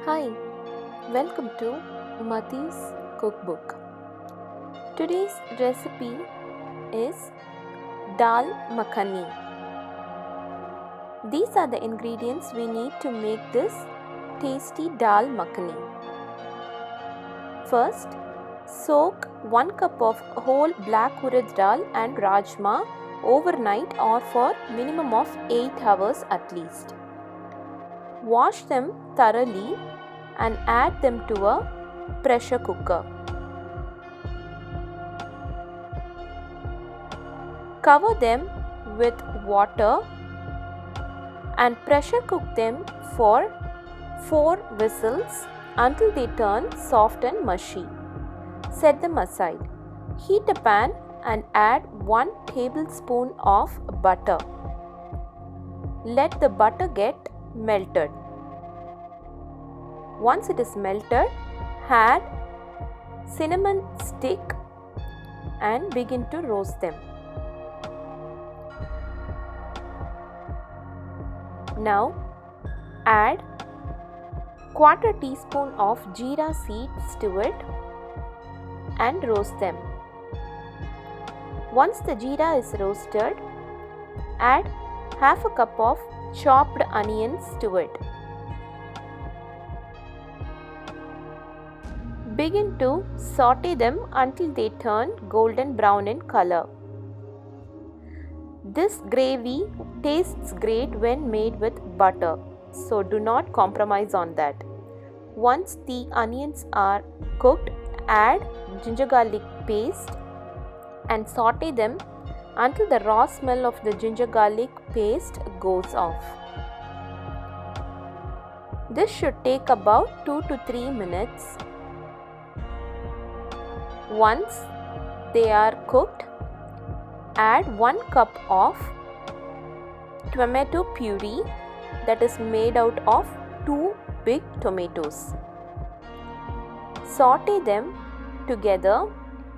Hi, welcome to Mati's Cookbook. Today's recipe is Dal Makhani. These are the ingredients we need to make this tasty Dal Makhani. First, soak 1 cup of whole black urad dal and rajma overnight or for minimum of 8 hours at least. Wash them thoroughly and add them to a pressure cooker. Cover them with water and pressure cook them for 4 whistles until they turn soft and mushy. Set them aside. Heat a pan and add 1 tablespoon of butter. Let the butter get melted. Once it is melted, add cinnamon stick and begin to roast them. Now add quarter teaspoon of jeera seeds to it and roast them. Once the jeera is roasted, add half a cup of chopped onions to it. Begin to saute them until they turn golden brown in color. This gravy tastes great when made with butter, so do not compromise on that. Once the onions are cooked, add ginger garlic paste and saute them until the raw smell of the ginger garlic paste goes off. This should take about 2 to 3 minutes. Once they are cooked, add 1 cup of tomato puree that is made out of 2 big tomatoes. Saute them together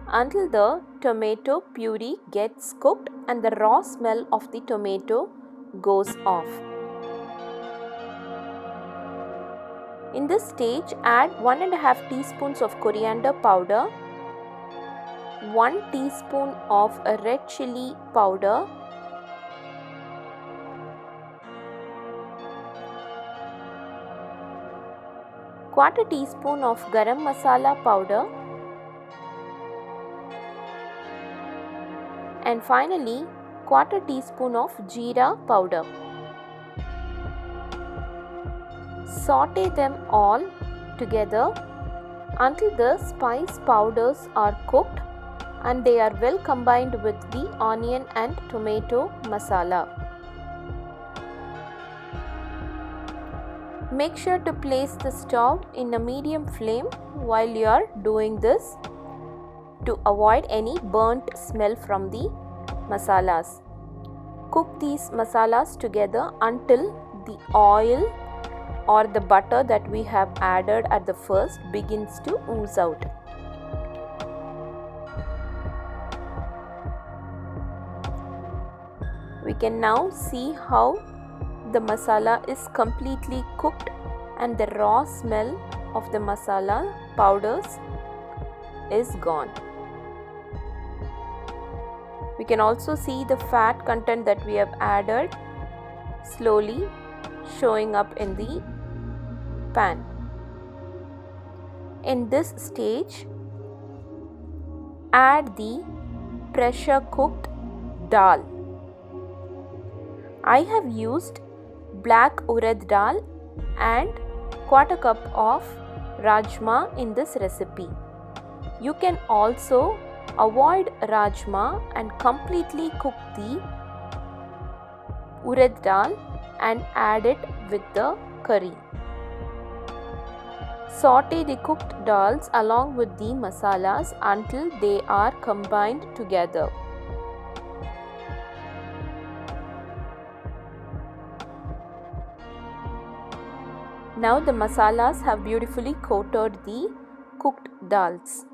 until the tomato puree gets cooked and the raw smell of the tomato goes off. In this stage, add 1.5 teaspoons of coriander powder, 1 teaspoon of red chili powder, quarter teaspoon of garam masala powder, and finally quarter teaspoon of jeera powder. Saute them all together until the spice powders are cooked and they are well combined with the onion and tomato masala. Make sure to place the stove in a medium flame while you are doing this to avoid any burnt smell from the masalas. Cook these masalas together until the oil or the butter that we have added at the first begins to ooze out. We can now see how the masala is completely cooked and the raw smell of the masala powders is gone. We can also see the fat content that we have added slowly showing up in the pan. In this stage, add the pressure cooked dal. I have used black urad dal and quarter cup of rajma in this recipe. You can also avoid rajma and completely cook the urad dal and add it with the curry. Saute the cooked dals along with the masalas until they are combined together. Now the masalas have beautifully coated the cooked dals.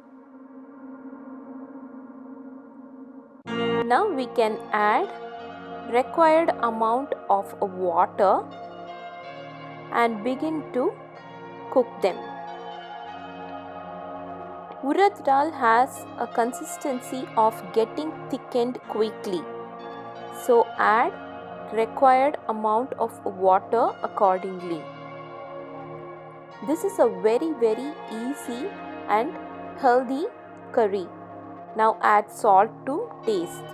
Now we can add required amount of water and begin to cook them. Urad dal has a consistency of getting thickened quickly, so add required amount of water accordingly. This is a very easy and healthy curry. Now add salt to taste.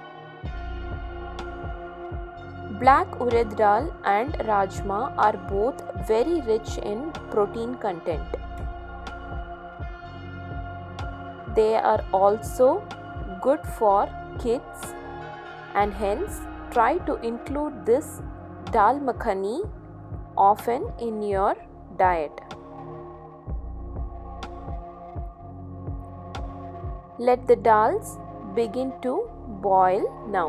Black urad dal and rajma are both very rich in protein content. They are also good for kids, and hence try to include this dal makhani often in your diet. Let the dals begin to boil now.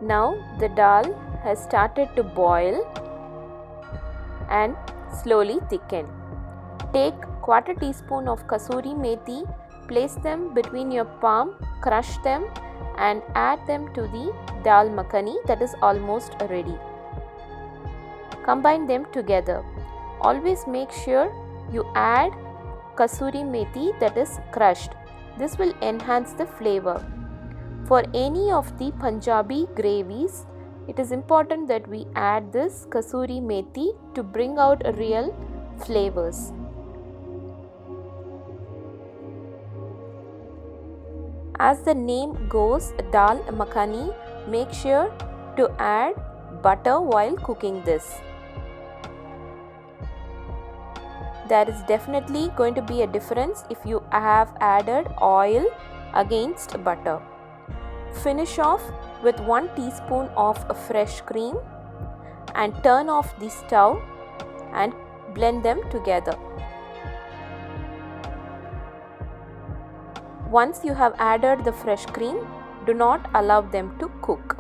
Now the dal has started to boil and slowly thicken. Take quarter teaspoon of kasuri methi, place them between your palm, crush them and add them to the dal makhani that is almost ready. Combine them together. Always make sure you add kasuri methi that is crushed. This will enhance the flavor. For any of the Punjabi gravies, it is important that we add this kasuri methi to bring out real flavors. As the name goes, dal makhani, make sure to add butter while cooking this. There is definitely going to be a difference if you have added oil against butter. Finish off with 1 teaspoon of fresh cream and turn off the stove and blend them together. Once you have added the fresh cream, do not allow them to cook.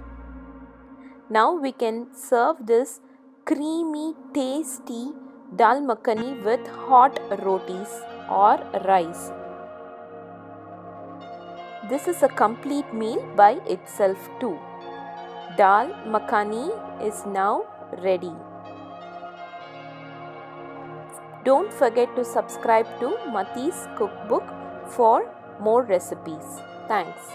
Now we can serve this creamy, tasty dal makhani with hot rotis or rice. This is a complete meal by itself too. Dal makhani is now ready. Don't forget to subscribe to Mati's Cookbook for more recipes. Thanks.